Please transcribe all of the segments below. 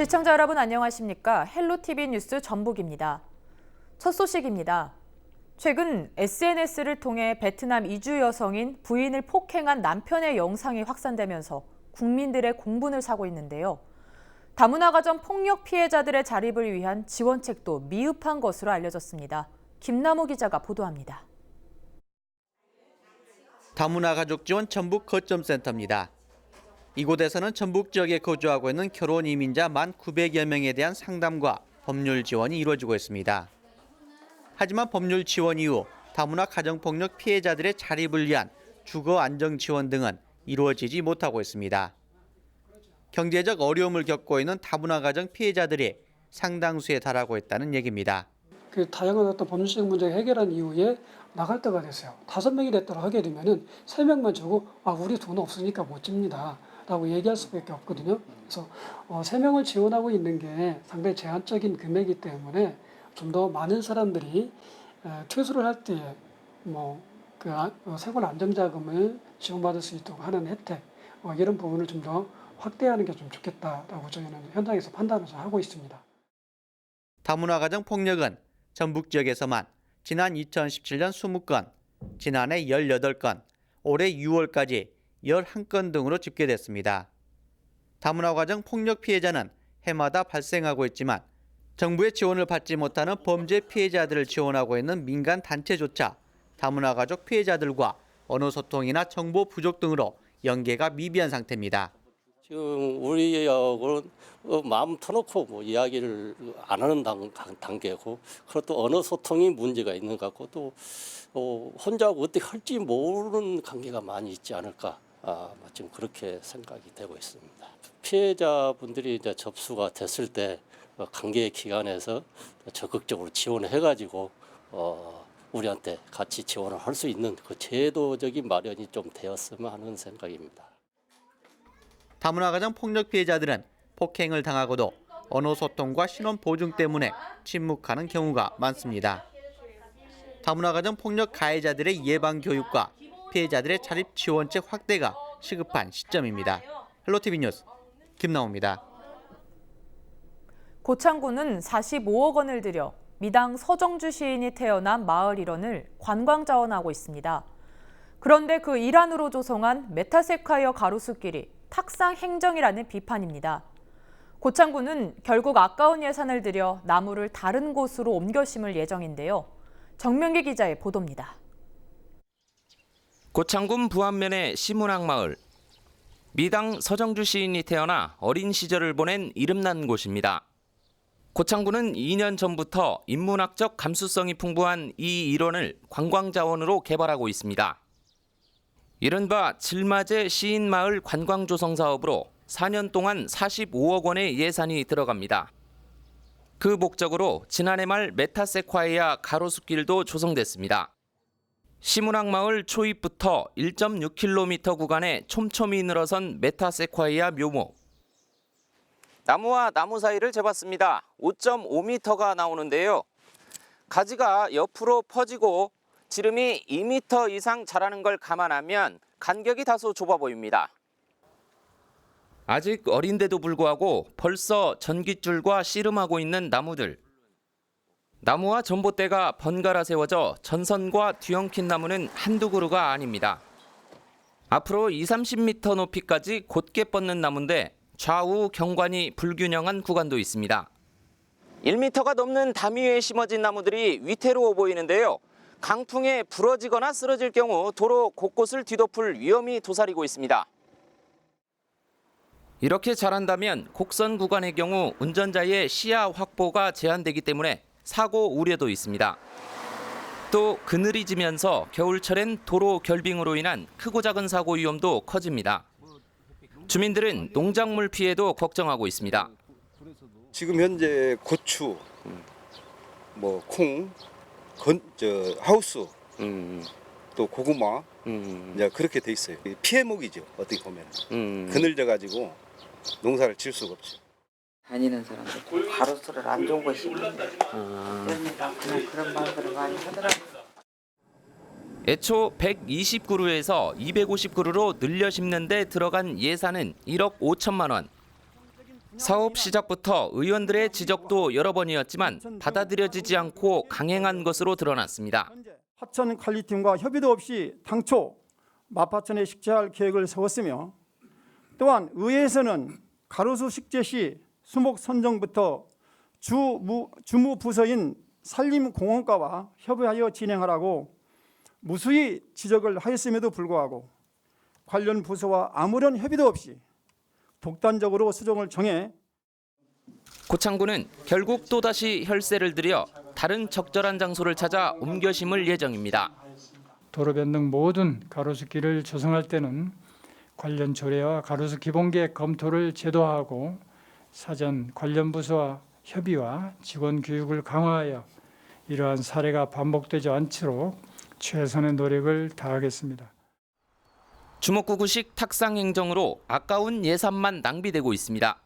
시청자 여러분 안녕하십니까? 헬로티비 뉴스 전북입니다. 첫 소식입니다. 최근 SNS를 통해 베트남 이주 여성인 부인을 폭행한 남편의 영상이 확산되면서 국민들의 공분을 사고 있는데요. 다문화 가정 폭력 피해자들의 자립을 위한 지원책도 미흡한 것으로 알려졌습니다. 김남호 기자가 보도합니다. 다문화 가족 지원 전북 거점센터입니다. 이곳에서는 전북 지역에 거주하고 있는 결혼 이민자 1,900여 명에 대한 상담과 법률 지원이 이루어지고 있습니다. 하지만 법률 지원 이후 다문화 가정폭력 피해자들의 자립을 위한 주거 안정 지원 등은 이루어지지 못하고 있습니다. 경제적 어려움을 겪고 있는 다문화 가정 피해자들이 상당수에 달하고 있다는 얘기입니다. 그 다양한 어떤 법률적 문제를 해결한 이후에 나갈 때가 됐어요. 5명이 됐다고 하게 되면은 3명만 주고 우리 돈 없으니까 못 줍니다 라고 얘기할 수밖에 없거든요. 그래서 3명을 지원하고 있는 게 상당히 제한적인 금액이기 때문에 좀 더 많은 사람들이 퇴소를 할 때 생활 안정자금을 지원받을 수 있도록 하는 혜택 이런 부분을 좀 더 확대하는 게 좀 좋겠다라고 저희는 현장에서 판단을 하고 있습니다. 다문화 가정 폭력은 전북 지역에서만 지난 2017년 20건, 지난해 18건, 올해 6월까지 11건 등으로 집계됐습니다. 다문화 가정 폭력 피해자는 해마다 발생하고 있지만 정부의 지원을 받지 못하는 범죄 피해자들을 지원하고 있는 민간 단체조차 다문화 가족 피해자들과 언어 소통이나 정보 부족 등으로 연계가 미비한 상태입니다. 지금 우리하고는 마음 터놓고 이야기를 안 하는 단계고, 그리고 또 언어 소통이 문제가 있는 것 같고, 또 혼자하고 어떻게 할지 모르는 관계가 많이 있지 않을까, 지금 그렇게 생각이 되고 있습니다. 피해자분들이 이제 접수가 됐을 때 관계 기관에서 적극적으로 지원해가지고 우리한테 같이 지원을 할 수 있는 그 제도적인 마련이 좀 되었으면 하는 생각입니다. 다문화 가정 폭력 피해자들은 폭행을 당하고도 언어 소통과 신원 보증 때문에 침묵하는 경우가 많습니다. 다문화 가정 폭력 가해자들의 예방 교육과 피해자들의 자립 지원책 확대가 시급한 시점입니다. 헬로티비 뉴스 김나호입니다. 고창군은 45억 원을 들여 미당 서정주 시인이 태어난 마을 일원을 관광 자원하고 있습니다. 그런데 그 일환으로 조성한 메타세콰이어 가로수길이 탁상 행정이라는 비판입니다. 고창군은 결국 아까운 예산을 들여 나무를 다른 곳으로 옮겨 심을 예정인데요. 정명기 기자의 보도입니다. 고창군 부안면의 시문학마을. 미당 서정주 시인이 태어나 어린 시절을 보낸 이름난 곳입니다. 고창군은 2년 전부터 인문학적 감수성이 풍부한 이 일원을 관광자원으로 개발하고 있습니다. 이른바 질맞의 시인마을 관광조성 사업으로 4년 동안 45억 원의 예산이 들어갑니다. 그 목적으로 지난해 말 메타세콰이아 가로수길도 조성됐습니다. 시문학마을 초입부터 1.6km 구간에 촘촘히 늘어선 메타세콰이아 묘목. 나무와 나무 사이를 재봤습니다. 5.5m가 나오는데요. 가지가 옆으로 퍼지고 지름이 2m 이상 자라는 걸 감안하면 간격이 다소 좁아 보입니다. 아직 어린데도 불구하고 벌써 전깃줄과 씨름하고 있는 나무들. 나무와 전봇대가 번갈아 세워져 전선과 뒤엉킨 나무는 한두 그루가 아닙니다. 앞으로 20-30m 높이까지 곧게 뻗는 나무인데 좌우 경관이 불균형한 구간도 있습니다. 1m가 넘는 담 위에 심어진 나무들이 위태로워 보이는데요. 강풍에 부러지거나 쓰러질 경우 도로 곳곳을 뒤덮을 위험이 도사리고 있습니다. 이렇게 자란다면 곡선 구간의 경우 운전자의 시야 확보가 제한되기 때문에 사고 우려도 있습니다. 또 그늘이 지면서 겨울철엔 도로 결빙으로 인한 크고 작은 사고 위험도 커집니다. 주민들은 농작물 피해도 걱정하고 있습니다. 지금 현재 고추, 콩, 하우스, 또 고구마, 이제 그렇게 돼 있어요. 피해목이죠, 어떻게 보면. 그늘져 가지고 농사를 지을 수가 없죠. 다니는 사람들 가로수를 안 좋은 것이 있는데 그러니까 그냥 그런 말들을 많이 하더라고요. 애초 120그루에서 250그루로 늘려 심는 데 들어간 예산은 1억 5천만 원. 사업 시작부터 의원들의 지적도 여러 번이었지만 받아들여지지 않고 강행한 것으로 드러났습니다. 하천 관리팀과 협의도 없이 당초 마파천에 식재할 계획을 세웠으며 또한 의회에서는 가로수 식재 시 수목 선정부터 주무 부서인 산림공원과와 협의하여 진행하라고 무수히 지적을 하였음에도 불구하고 관련 부서와 아무런 협의도 없이 독단적으로 수정을 정해 고창군은 결국 또다시 혈세를 들여 다른 적절한 장소를 찾아 옮겨 심을 예정입니다. 도로 변등 모든 가로수길을 조성할 때는 관련 조례와 가로수 기본계획 검토를 제도화하고 사전 관련 부서와 협의와 직원 교육을 강화하여 이러한 사례가 반복되지 않도록 최선의 노력을 다하겠습니다. 주먹구구식 탁상 행정으로 아까운 예산만 낭비되고 있습니다.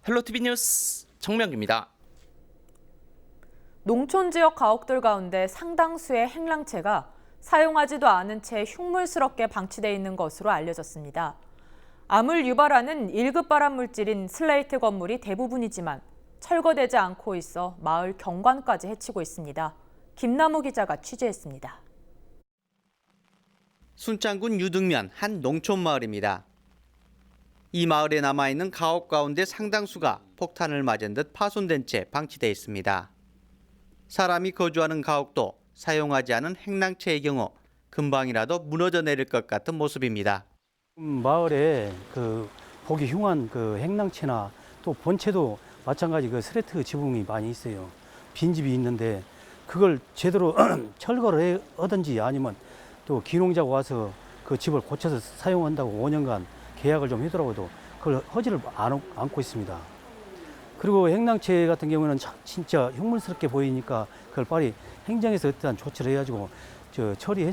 헬로티비 뉴스 정명기입니다. 농촌 지역 가옥들 가운데 상당수의 행랑채가 사용하지도 않은 채 흉물스럽게 방치돼 있는 것으로 알려졌습니다. 암을 유발하는 1급 발암 물질인 슬레이트 건물이 대부분이지만 철거되지 않고 있어 마을 경관까지 해치고 있습니다. 김남우 기자가 취재했습니다. 순창군 유등면 한 농촌 마을입니다. 이 마을에 남아있는 가옥 가운데 상당수가 폭탄을 맞은 듯 파손된 채 방치되어 있습니다. 사람이 거주하는 가옥도 사용하지 않은 행랑채의 경우 금방이라도 무너져 내릴 것 같은 모습입니다. 마을에 보기 흉한 행랑채나 또 본체도 마찬가지 스레트 지붕이 많이 있어요. 빈집이 있는데 그걸 제대로 철거를 하든지 아니면 또 기농자가 와서 그 집을 고쳐서 사용한다고 5년간 계약을 좀 하더라고도 그걸 하지를 않고 있습니다. 그리고 행랑채 같은 경우는 진짜 흉물스럽게 보이니까 그걸 빨리 행정에서 어떠한 조치를 해가지고 처리해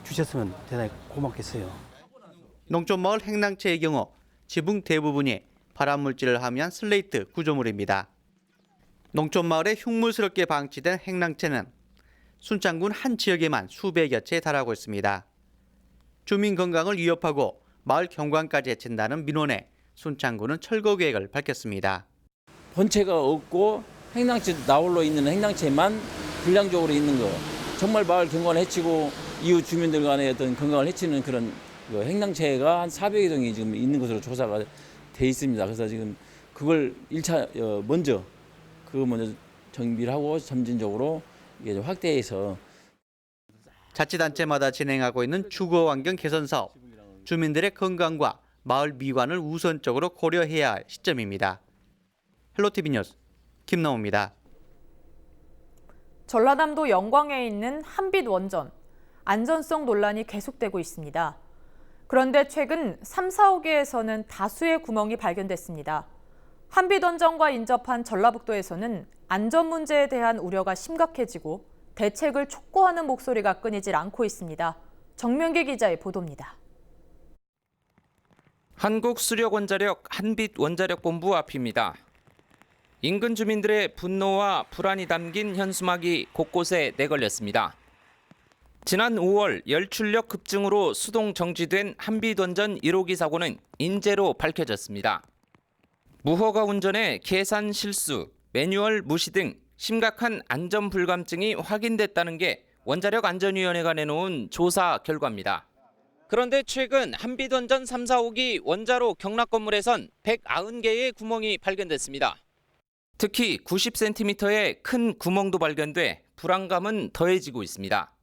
주셨으면 대단히 고맙겠어요. 농촌마을 행랑채의 경우 지붕 대부분이 발암물질을 함유한 슬레이트 구조물입니다. 농촌마을에 흉물스럽게 방치된 행랑채는 순창군 한 지역에만 수백여 채에 달하고 있습니다. 주민 건강을 위협하고 마을 경관까지 해친다는 민원에 순창군은 철거 계획을 밝혔습니다. 본체가 없고 행랑채 나홀로 있는 행랑채만 불량적으로 있는 거, 정말 마을 경관을 해치고 이웃 주민들 간의 어떤 건강을 해치는 그런 행랑채가 한 400여 동이 지금 있는 것으로 조사가 돼 있습니다. 그래서 지금 그걸 1차 먼저 정비를 하고 점진적으로 이게 확대해서 자치단체마다 진행하고 있는 주거환경 개선 사업, 주민들의 건강과 마을 미관을 우선적으로 고려해야 할 시점입니다. 헬로티비 뉴스 김나우입니다. 전라남도 영광에 있는 한빛 원전, 안전성 논란이 계속되고 있습니다. 그런데 최근 3, 4호기에서는 다수의 구멍이 발견됐습니다. 한빛 원전과 인접한 전라북도에서는 안전 문제에 대한 우려가 심각해지고 대책을 촉구하는 목소리가 끊이질 않고 있습니다. 정명기 기자의 보도입니다. 한국수력원자력 한빛원자력본부 앞입니다. 인근 주민들의 분노와 불안이 담긴 현수막이 곳곳에 내걸렸습니다. 지난 5월 열출력 급증으로 수동 정지된 한빛원전 1호기 사고는 인재로 밝혀졌습니다. 무허가 운전의 계산 실수, 매뉴얼 무시 등 심각한 안전 불감증이 확인됐다는 게 원자력안전위원회가 내놓은 조사 결과입니다. 그런데 최근 한빛원전 3, 4호기 원자로 경락 건물에선 190개의 구멍이 발견됐습니다. 특히 90cm의 큰 구멍도 발견돼 불안감은 더해지고 있습니다.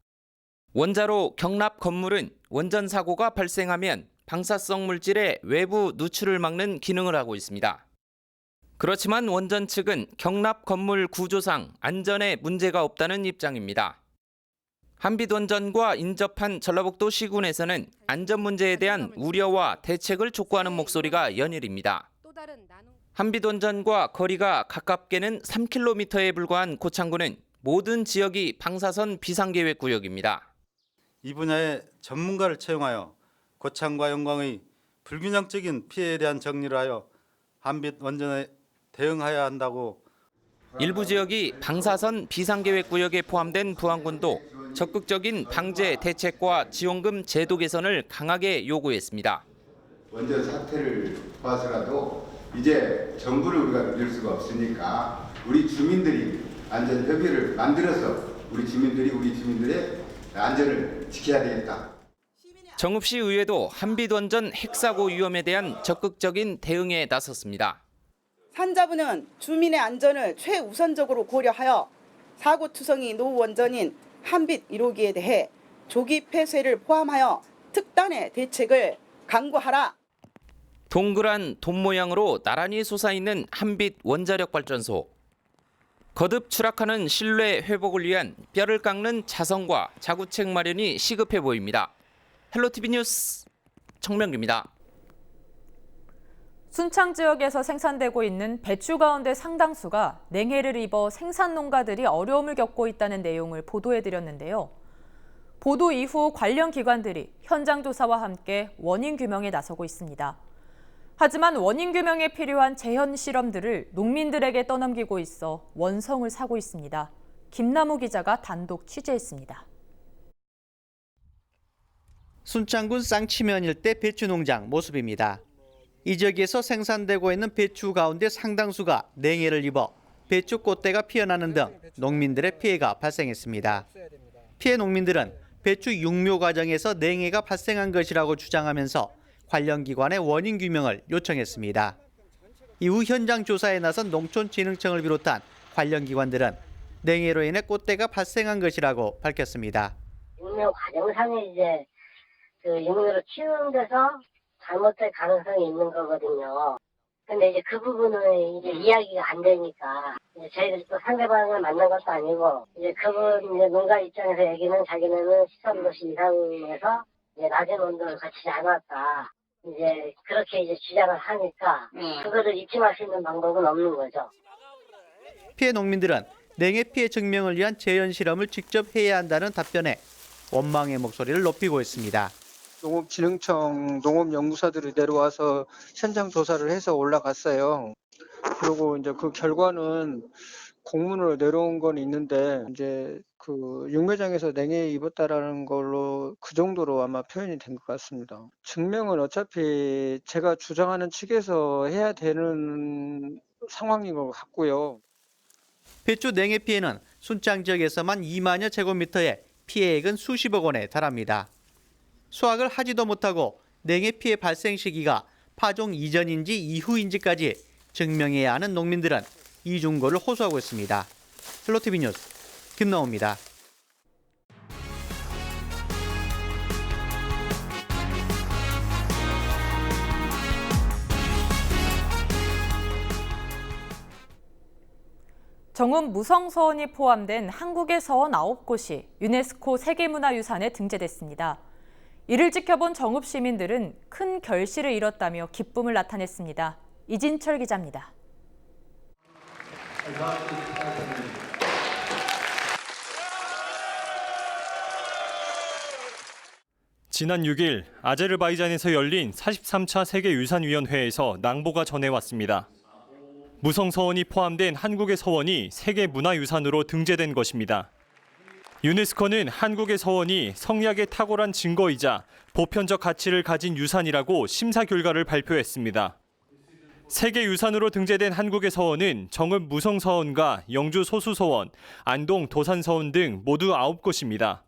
원자로 경납 건물은 원전 사고가 발생하면 방사성 물질의 외부 누출을 막는 기능을 하고 있습니다. 그렇지만 원전 측은 경납 건물 구조상 안전에 문제가 없다는 입장입니다. 한빛원전과 인접한 전라북도 시군에서는 안전 문제에 대한 우려와 대책을 촉구하는 목소리가 연일입니다. 한빛원전과 거리가 가깝게는 3km에 불과한 고창군은 모든 지역이 방사선 비상계획 구역입니다. 이 분야의 전문가를 채용하여 고창과 영광의 불균형적인 피해에 대한 정리를 하여 한빛원전에 대응해야 한다고. 일부 지역이 방사선 비상계획 구역에 포함된 부안군도 적극적인 방제 대책과 지원금 제도 개선을 강하게 요구했습니다. 원전 사태를 봐서라도 이제 정부를 우리가 믿을 수가 없으니까 우리 주민들이 안전 협의를 만들어서 우리 주민들의 안전을 지켜야 되겠다. 정읍시 의회도 한빛원전 핵사고 위험에 대한 적극적인 대응에 나섰습니다. 산자부는 주민의 안전을 최우선적으로 고려하여 사고투성이 노원전인 한빛 1호기에 대해 조기 폐쇄를 포함하여 특단의 대책을 강구하라. 동그란 돔 모양으로 나란히 솟아있는 한빛 원자력 발전소. 거듭 추락하는 신뢰 회복을 위한 뼈를 깎는 자성과 자구책 마련이 시급해 보입니다. 헬로티비 뉴스 정명규입니다. 순창 지역에서 생산되고 있는 배추 가운데 상당수가 냉해를 입어 생산 농가들이 어려움을 겪고 있다는 내용을 보도해드렸는데요. 보도 이후 관련 기관들이 현장 조사와 함께 원인 규명에 나서고 있습니다. 하지만 원인 규명에 필요한 재현 실험들을 농민들에게 떠넘기고 있어 원성을 사고 있습니다. 김남우 기자가 단독 취재했습니다. 순창군 쌍치면 일대 배추 농장 모습입니다. 이 지역에서 생산되고 있는 배추 가운데 상당수가 냉해를 입어 배추 꽃대가 피어나는 등 농민들의 피해가 발생했습니다. 피해 농민들은 배추 육묘 과정에서 냉해가 발생한 것이라고 주장하면서 관련 기관의 원인 규명을 요청했습니다. 이후 현장 조사에 나선 농촌진흥청을 비롯한 관련 기관들은 냉해로 인해 꽃대가 발생한 것이라고 밝혔습니다. 육묘 과정상에 이제 육묘를 키우는 데서 잘못될 가능성이 있는 거거든요. 근데 이제 그 부분은 이제 이야기가 안 되니까 이제 저희들이 또 상대방을 만난 것도 아니고 이제 그분 이제 농가 입장에서 얘기는 자기네는 13도씨 이상에서 이제 낮은 온도를 거치지 않았다. 이제 그렇게 이제 주장을 하니까 그거를 입증할 수 있는 방법은 없는 거죠. 피해 농민들은 냉해 피해 증명을 위한 재현 실험을 직접 해야 한다는 답변에 원망의 목소리를 높이고 있습니다. 농업진흥청 농업연구사들이 내려와서 현장 조사를 해서 올라갔어요. 그리고 이제 그 결과는 공문으로 내려온 건 있는데 이제 그 육묘장에서 냉해에 입었다라는 걸로 그 정도로 아마 표현이 된 것 같습니다. 증명은 어차피 제가 주장하는 측에서 해야 되는 상황인 것 같고요. 배추 냉해 피해는 순창 지역에서만 2만여 제곱미터의 피해액은 수십억 원에 달합니다. 수확을 하지도 못하고 냉해 피해 발생 시기가 파종 이전인지 이후인지까지 증명해야 하는 농민들은 이중고를 호소하고 있습니다. 헬로티비 뉴스 김나옵니다. 정읍 무성서원이 포함된 한국의 서원 9곳이 유네스코 세계문화유산에 등재됐습니다. 이를 지켜본 정읍 시민들은 큰 결실을 이뤘다며 기쁨을 나타냈습니다. 이진철 기자입니다. 지난 6일 아제르바이잔에서 열린 43차 세계유산위원회에서 낭보가 전해왔습니다. 무성서원이 포함된 한국의 서원이 세계문화유산으로 등재된 것입니다. 유네스코는 한국의 서원이 성리학의 탁월한 증거이자 보편적 가치를 가진 유산이라고 심사 결과를 발표했습니다. 세계유산으로 등재된 한국의 서원은 정읍 무성서원과 영주 소수서원, 안동 도산서원 등 모두 9곳입니다.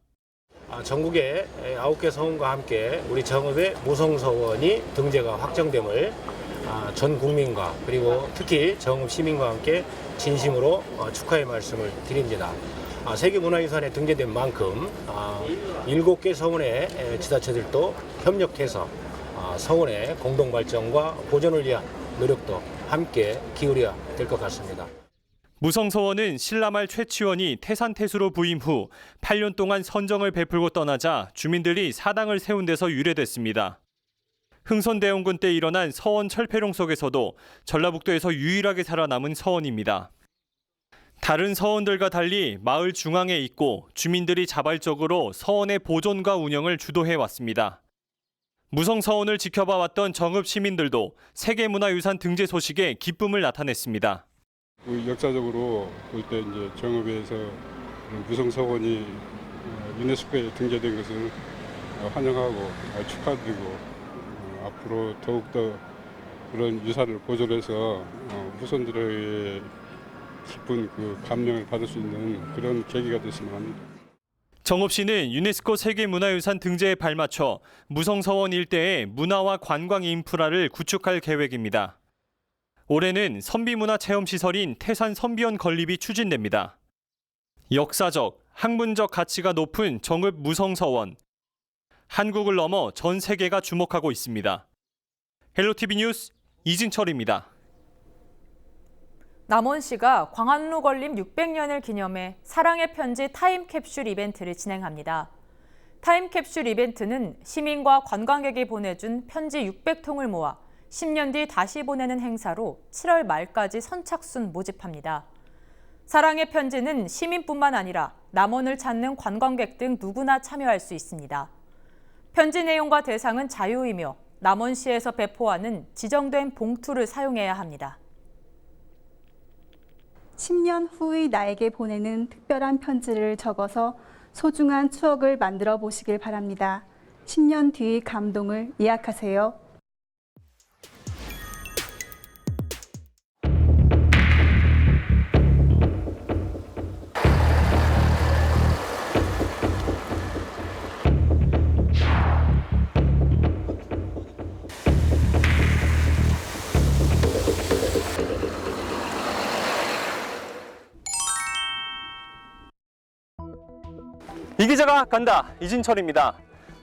전국의 9개 서원과 함께 우리 정읍의 무성서원이 등재가 확정됨을 전 국민과 그리고 특히 정읍 시민과 함께 진심으로 축하의 말씀을 드립니다. 세계문화유산에 등재된 만큼 7개 서원의 지자체들도 협력해서 서원의 공동발전과 보존을 위한 노력도 함께 기울여야 될 것 같습니다. 무성서원은 신라말 최치원이 태산태수로 부임 후 8년 동안 선정을 베풀고 떠나자 주민들이 사당을 세운 데서 유래됐습니다. 흥선대원군 때 일어난 서원 철폐룡 속에서도 전라북도에서 유일하게 살아남은 서원입니다. 다른 서원들과 달리 마을 중앙에 있고 주민들이 자발적으로 서원의 보존과 운영을 주도해왔습니다. 무성서원을 지켜봐왔던 정읍 시민들도 세계문화유산 등재 소식에 기쁨을 나타냈습니다. 역사적으로 볼 때 이제 정읍에서 무성서원이 유네스코에 등재된 것을 환영하고 축하드리고 앞으로 더욱더 그런 유산을 보존해서 후손들에게 깊은 그 감명을 받을 수 있는 그런 계기가 됐으면 합니다. 정업 씨는 유네스코 세계문화유산 등재에 발맞춰 무성서원 일대의 문화와 관광 인프라를 구축할 계획입니다. 올해는 선비문화체험시설인 태산 선비원 건립이 추진됩니다. 역사적, 학문적 가치가 높은 정읍 무성서원. 한국을 넘어 전 세계가 주목하고 있습니다. 헬로티비 뉴스 이진철입니다. 남원시가 광안루 건립 600년을 기념해 사랑의 편지 타임캡슐 이벤트를 진행합니다. 타임캡슐 이벤트는 시민과 관광객이 보내준 편지 600통을 모아 10년 뒤 다시 보내는 행사로 7월 말까지 선착순 모집합니다. 사랑의 편지는 시민뿐만 아니라 남원을 찾는 관광객 등 누구나 참여할 수 있습니다. 편지 내용과 대상은 자유이며 남원시에서 배포하는 지정된 봉투를 사용해야 합니다. 10년 후의 나에게 보내는 특별한 편지를 적어서 소중한 추억을 만들어 보시길 바랍니다. 10년 뒤의 감동을 예약하세요. 이 기자가 간다. 이진철입니다.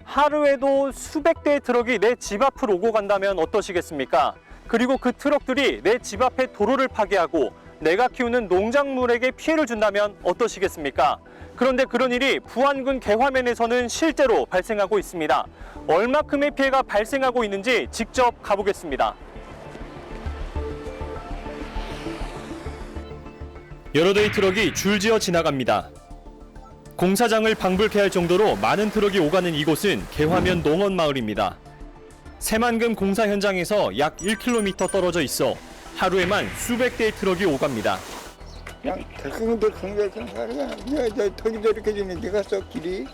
하루에도 수백 대의 트럭이 내 집 앞을 오고 간다면 어떠시겠습니까? 그리고 그 트럭들이 내 집 앞에 도로를 파괴하고 내가 키우는 농작물에게 피해를 준다면 어떠시겠습니까? 그런데 그런 일이 부안군 개화면에서는 실제로 발생하고 있습니다. 얼마큼의 피해가 발생하고 있는지 직접 가보겠습니다. 여러 대의 트럭이 줄지어 지나갑니다. 공사장을 방불케 할 정도로 많은 트럭이 오가는 이곳은 개화면 농원마을입니다. 새만금 공사 현장에서 약 1km 떨어져 있어 하루에만 수백 대의 트럭이 오갑니다. 그냥 덜컹덜컹 하다가 턱이 저렇게 지면 네가 써 길이.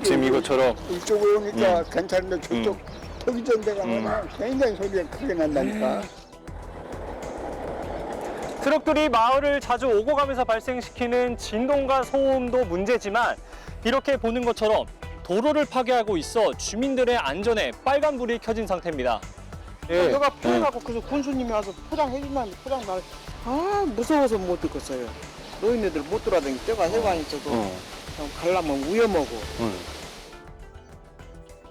지금 이것처럼 이쪽으로 오니까 괜찮은데 저쪽 턱이 전 데가 굉장히 소리가 크게 난다니까. 트럭들이 마을을 자주 오고 가면서 발생시키는 진동과 소음도 문제지만 이렇게 보는 것처럼 도로를 파괴하고 있어 주민들의 안전에 빨간불이 켜진 상태입니다. 내가 포장하고 그래서 군수님이 와서 포장해주면 포장 말. 아 무서워서 못 듣겠어요. 노인네들 못 돌아다니고 떼가 해관이 있어도 가려면 위험하고.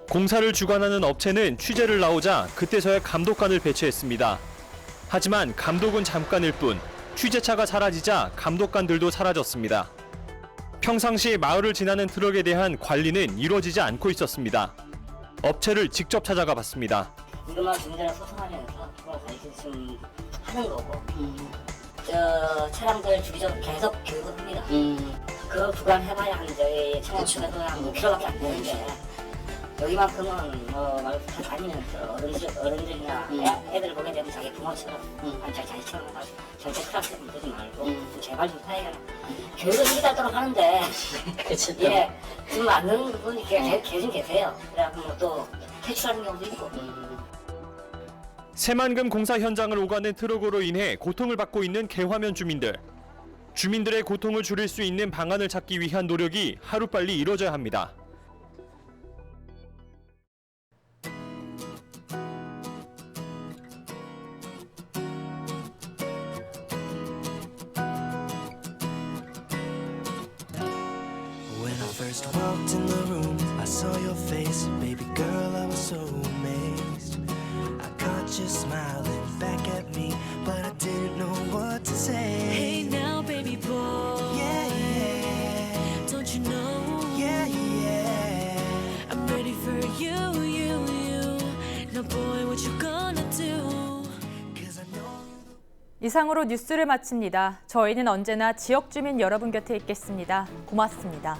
공사를 주관하는 업체는 취재를 나오자 그때서야 감독관을 배치했습니다. 하지만 감독은 잠깐일 뿐 취재차가 사라지자 감독관들도 사라졌습니다. 평상시 마을을 지나는 트럭에 대한 관리는 이루어지지 않고 있었습니다. 업체를 직접 찾아가 봤습니다. 이것만 주민들이랑 소통하면서 그걸 지금 하는 거고 저 차량들 주기적으로 계속 교육을 합니다. 그 구간 해봐야 한 저희 차량수가 한 5km밖에 안 되는데 여기만큼은 말 다 다니면서 어른들이나 애들 보게 되면 자기 부모처럼 자기처럼 절대 크라스 들지 말고 제발 좀 타야겠다. 교육을 시키도록 하는데 예, 지금 안 듣는 분이 계속 계세요. 그래갖고 또 퇴출하는 경우도 있고. 새만금 공사 현장을 오가는 트럭으로 인해 고통을 받고 있는 개화면 주민들. 주민들의 고통을 줄일 수 있는 방안을 찾기 위한 노력이 하루빨리 이뤄져야 합니다. First walked in the room, I saw your face, baby girl, I was so amazed. I caught you smiling back at me, but I didn't know what to say. Hey now, baby boy. Yeah, yeah. Don't you know? Yeah, yeah. I'm ready for you. Now, boy, what you gonna do? 이상으로 뉴스를 마칩니다. 저희는 언제나 지역 주민 여러분 곁에 있겠습니다. 고맙습니다.